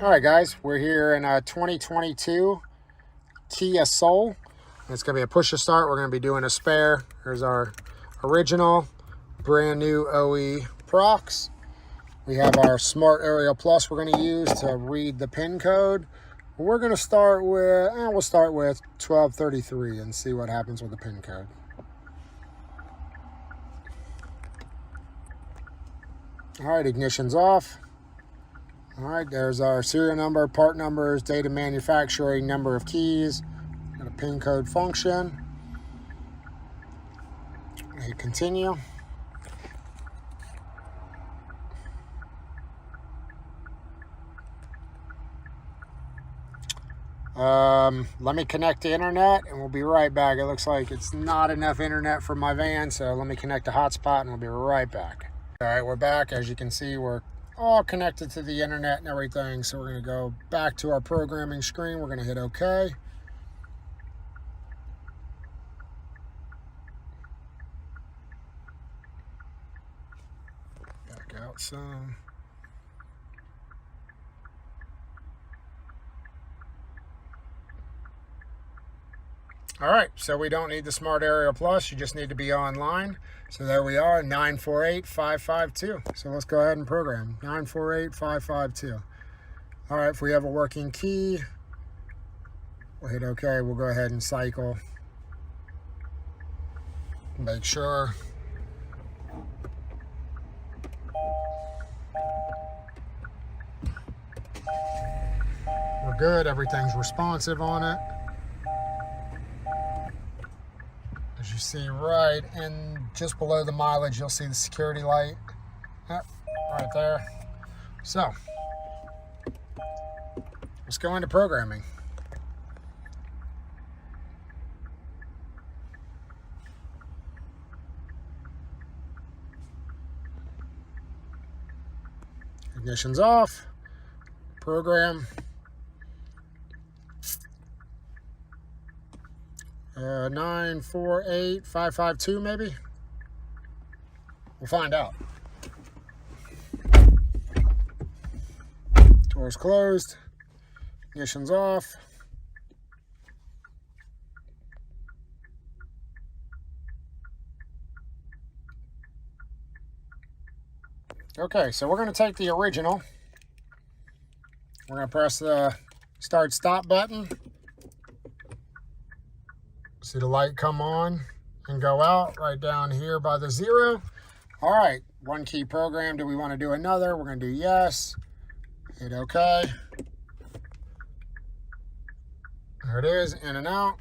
All right, guys, we're here in a 2022 Kia Soul. It's going to be a push to start. We're going to be doing a spare. Here's our original brand new OE procs. We have our Smart Aerial Plus we're going to use to read the pin code. We're going to start with, we'll start with 1233 and see what happens with the pin code. All right, ignition's off. All right, there's our serial number, part numbers, date of manufacturing, number of keys, and a pin code function. Hit continue. Let me connect the internet and we'll be right back. It looks like it's not enough internet for my van, so let me connect the hotspot and we'll be right back. All right, we're back. As you can see, we're all connected to the internet and everything. So we're going to go back to our programming screen. We're going to hit OK. Back out some. All right, so we don't need the Smart Aerial Plus. You just need to be online. So there we are, 948552. So let's go ahead and program 948552. All right, if we have a working key, we'll hit OK. We'll go ahead and cycle. Make sure. We're good. Everything's responsive on it. As you see right in just below the mileage, you'll see the security light. Yep, right there. So let's go into programming. Ignition's off. Program. 948552 maybe. We'll find out. Door's closed. Ignition's off. Okay, so we're going to take the original. We're going to press the start stop button. See the light come on and go out right down here by the 0. All right, one key program. Do we want to do another? We're going to do yes. Hit OK. There it is, in and out.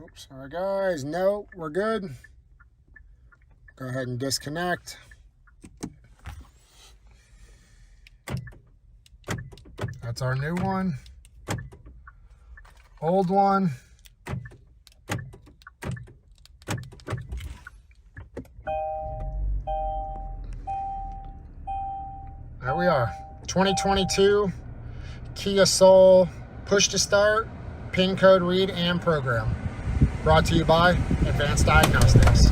Oops, sorry guys. No, we're good. Go ahead and disconnect. That's our new one. Old one. There we are, 2022 Kia Soul push to start, pin code read and program. Brought to you by Advanced Diagnostics.